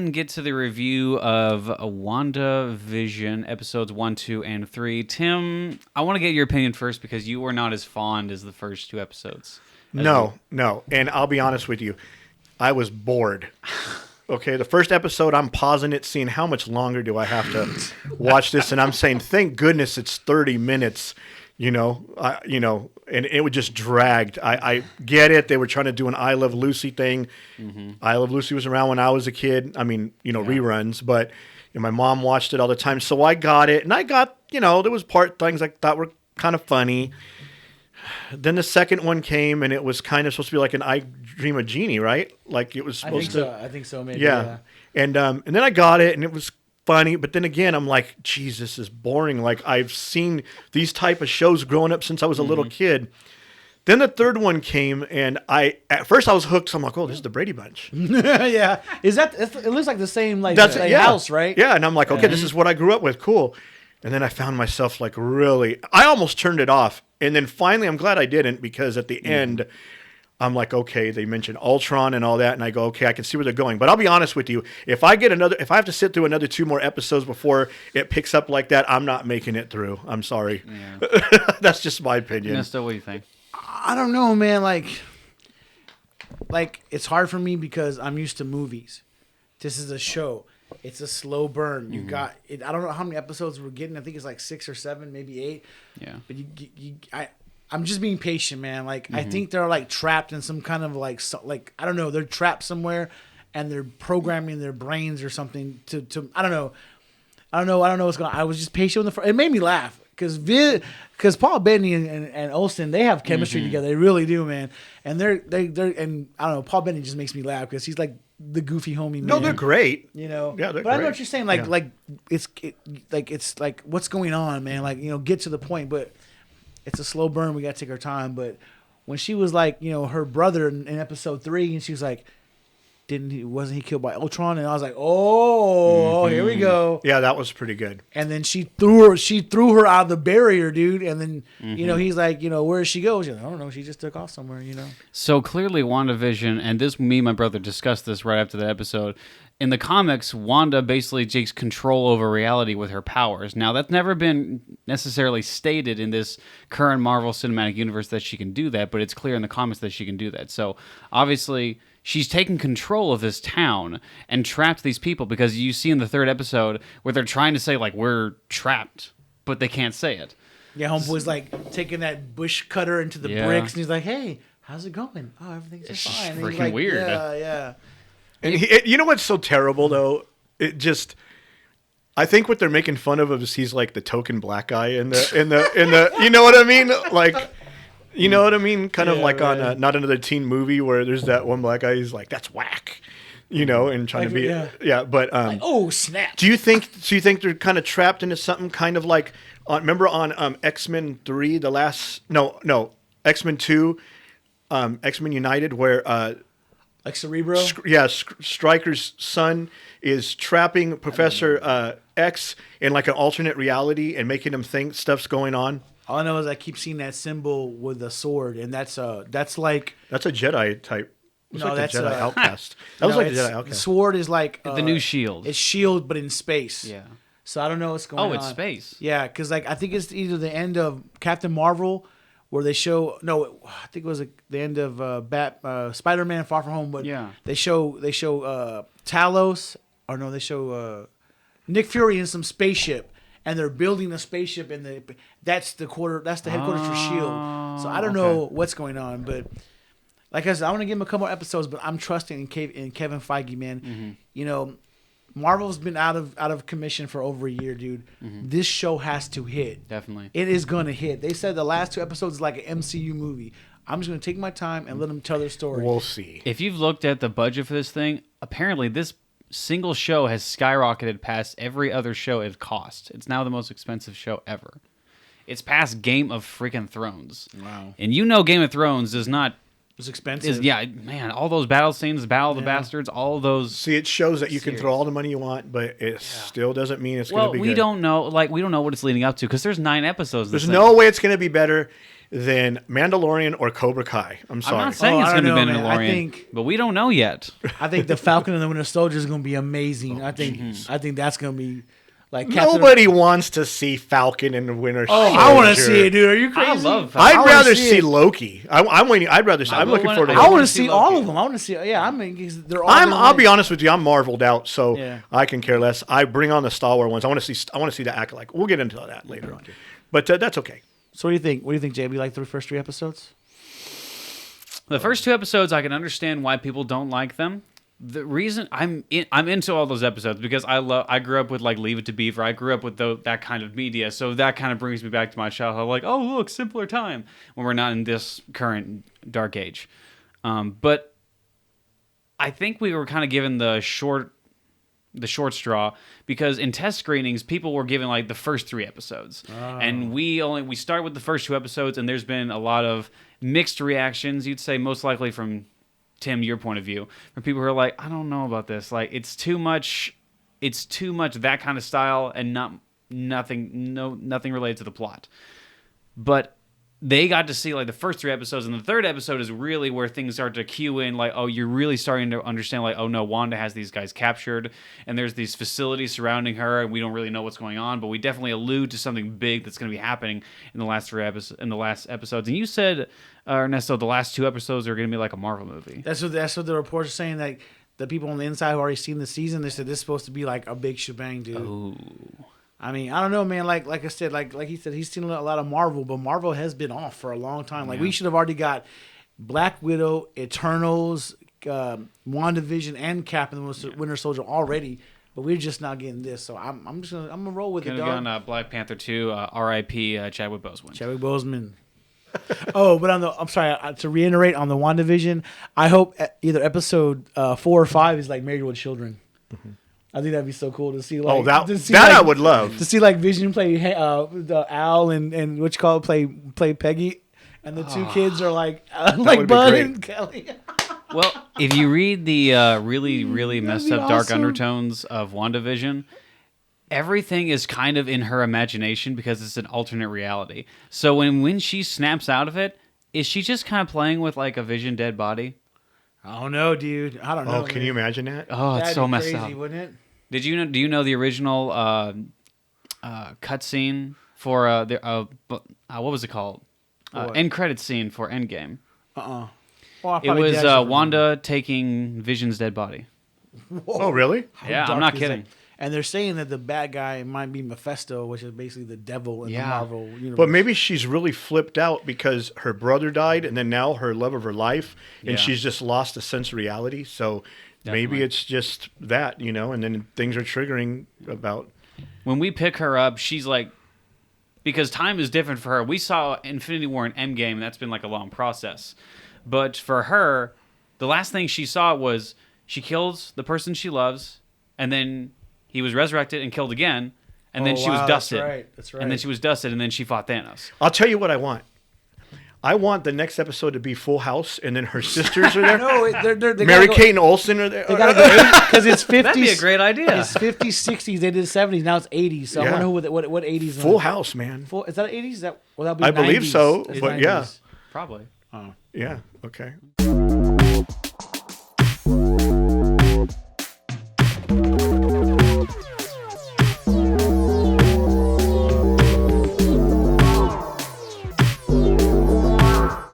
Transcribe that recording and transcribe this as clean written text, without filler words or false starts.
and get to the review of WandaVision episodes 1, 2, and 3. Tim, I want to get your opinion first because you were not as fond as the first two episodes. No. And I'll be honest with you. I was bored. Okay, the first episode, I'm pausing it, seeing how much longer do I have to watch this, and I'm saying, thank goodness it's 30 minutes, and it would just dragged. I get it. They were trying to do an I Love Lucy thing. Mm-hmm. I Love Lucy was around when I was a kid. I mean, reruns, but my mom watched it all the time, so I got it, and I got, there was things I thought were kind of funny. Then the second one came, and it was kind of supposed to be like an I Dream of Jeannie, right? Like it was supposed to. I think so, maybe. Yeah. And then I got it, and it was funny. But then again, I'm like, geez, this is boring. Like I've seen these type of shows growing up since I was a little kid. Then the third one came, and at first I was hooked. So I'm like, oh, this is the Brady Bunch. Yeah. It looks like the same house, right? Yeah. And I'm like, okay, this is what I grew up with. Cool. And then I found myself like really, I almost turned it off. And then finally, I'm glad I didn't, because at the end, I'm like, okay, they mentioned Ultron and all that. And I go, okay, I can see where they're going. But I'll be honest with you. If I have to sit through another 2 more episodes before it picks up like that, I'm not making it through. I'm sorry. Yeah. That's just my opinion. Nesta, what do you think? I don't know, man. Like it's hard for me because I'm used to movies. This is a show. It's a slow burn. You got it. I don't know how many episodes we're getting. I think it's like 6 or 7, maybe 8. Yeah. But I'm just being patient, man. Like I think they're like trapped in some kind of like I don't know. They're trapped somewhere, and they're programming their brains or something to I don't know. I don't know what's going on. I was just patient with it made me laugh because Paul Bettany and Olsen, they have chemistry together. They really do, man. And they're and I don't know. Paul Bettany just makes me laugh because he's like the goofy homie man. No, they're great. Yeah, they're but great. I know what you're saying. It's like what's going on, man? Like get to the point. But it's a slow burn. We gotta take our time. But when she was like, her brother in episode 3, and she was like, wasn't he killed by Ultron? And I was like, oh, here we go. Yeah, that was pretty good. And then she threw her out of the barrier, dude. And then he's like, where did she go? She's like, I don't know. She just took off somewhere, So clearly, WandaVision, and me and my brother discussed this right after that episode. In the comics, Wanda basically takes control over reality with her powers. Now, that's never been necessarily stated in this current Marvel Cinematic Universe that she can do that, but it's clear in the comics that she can do that. So, obviously, she's taken control of this town and trapped these people, because you see in the third episode where they're trying to say, like, we're trapped, but they can't say it. Yeah, homeboy's like taking that bush cutter into the bricks, and he's like, hey, how's it going? Oh, everything's just fine. It's freaking weird. Yeah. And you know what's so terrible though? I think what they're making fun of is he's like the token black guy in the you know what I mean? Like, you know what I mean? Kind of like right. On Not Another Teen Movie where there's that one black guy who's like, that's whack, and trying to be but like, oh snap. Do you think they're kind of trapped into something kind of like remember on X-Men 3 X-Men 2 X-Men United where like Cerebro? Stryker's son is trapping Professor X in like an alternate reality and making him think stuff's going on. All I know is I keep seeing that symbol with a sword, and that's like... That's a Jedi type. That's a Jedi outcast. That was like a Jedi outcast. The sword is like... the new shield. It's shield, but in space. Yeah. So I don't know what's going on. Oh, it's space. Yeah, because like I think it's either the end of Captain Marvel... where they show I think it was the end of Spider-Man Far From Home, but they show Talos, or no, they show Nick Fury in some spaceship, and they're building a spaceship, and that's the headquarters for Shield. So I don't know what's going on, but like I said, I want to give him a couple more episodes, but I'm trusting in Kevin Feige, man. Marvel's been out of commission for over a year, dude. This show has to hit. Definitely. It is going to hit. They said the last 2 episodes is like an MCU movie. I'm just going to take my time and let them tell their story. We'll see. If you've looked at the budget for this thing, apparently this single show has skyrocketed past every other show it cost. It's now the most expensive show ever. It's past Game of freaking Thrones. Wow. And Game of Thrones does not It's expensive. Man, all those battle scenes, Battle of the Bastards, all those. See, it shows that you can throw all the money you want, but it still doesn't mean it's going to be good. We don't know. Like, we don't know what it's leading up to because there's 9 episodes. There's no way it's going to be better than Mandalorian or Cobra Kai. I'm sorry. I'm not saying it's going to be Mandalorian, but we don't know yet. I think the Falcon and the Winter Soldier is going to be amazing. I think that's going to be like nobody wants to see Falcon and the Winter Soldier. I want to see it, dude. Are you crazy? I love Falcon. I'd rather see Loki. I'm waiting. I'm looking forward to. I want to see all of them. I want to see. Yeah, I mean, they're all. I'll be honest with you. I'm marveled out, so I can care less. I bring on the Star Wars ones. I want to see the Acolyte. We'll get into that later on, but that's okay. So what do you think? What do you think, Jay? You like the first 3 episodes? The first 2 episodes, I can understand why people don't like them. The reason I'm into all those episodes because I grew up with like Leave It to Beaver. I grew up with that kind of media, so that kind of brings me back to my childhood. Like, oh look, simpler time when we're not in this current dark age. But I think we were kind of given the short straw because in test screenings people were given like the first 3 episodes, and we start with the first 2 episodes, and there's been a lot of mixed reactions. You'd say most likely from Tim, your point of view, from people who are like, I don't know about this. Like, it's too much that kind of style and nothing related to the plot. But they got to see like the first 3 episodes, and the 3rd episode is really where things start to cue in. Like, oh, you're really starting to understand. Like, oh no, Wanda has these guys captured, and there's these facilities surrounding her, and we don't really know what's going on. But we definitely allude to something big that's going to be happening in the last episodes. And you said, Ernesto, the last 2 episodes are going to be like a Marvel movie. That's what the reports are saying. Like the people on the inside who already seen the season, they said this is supposed to be like a big shebang, dude. Oh. I mean, I don't know, man. Like I said, like he said, he's seen a lot of Marvel, but Marvel has been off for a long time. Like we should have already got Black Widow, Eternals, WandaVision, and Cap and the Winter Soldier already, but we're just not getting this. So I'm gonna roll with it. On Black Panther 2, R.I.P. Chadwick Boseman. Chadwick Boseman. But I'm sorry to reiterate on the WandaVision. I hope either episode 4 or 5 is like Married with Children. Mm-hmm. I think that'd be so cool to see. Like, that I would love to see. Like Vision play the Al and what you call it, play Peggy, and the 2 kids are like Bud and Kelly. Well, if you read the really, really messed up dark undertones of WandaVision, everything is kind of in her imagination because it's an alternate reality. So when she snaps out of it, is she just kind of playing with like a Vision dead body? I don't know, dude. I don't know. Oh, can you imagine that? Oh, it's so messed crazy, up, wouldn't it? Do you know the original cutscene for what was it called? End credit scene for Endgame. Well, it was Wanda taking Vision's dead body. Whoa. Oh, really? Yeah, I'm not kidding. And they're saying that the bad guy might be Mephisto, which is basically the devil in the Marvel universe. But maybe she's really flipped out because her brother died, and then now her love of her life, and she's just lost a sense of reality. So maybe it's just that, and then things are triggering about. When we pick her up, she's like, because time is different for her. We saw Infinity War and Endgame, and that's been like a long process. But for her, the last thing she saw was she kills the person she loves, and then he was resurrected and killed again, and then she was dusted. That's right. And then she was dusted, and then she fought Thanos. I'll tell you what I want. I want the next episode to be Full House, and then her sisters are there. No, Mary-Kate and Olsen are there. They gotta go because it's 50s. That'd be a great idea. It's 50s, 60s. They did 70s. Now it's 80s. So I wonder what 80s. Full House, man. Is that 80s? Is that? Well, that'll be I 90s. believe so, It's but 90s. yeah. Probably. Yeah. Okay.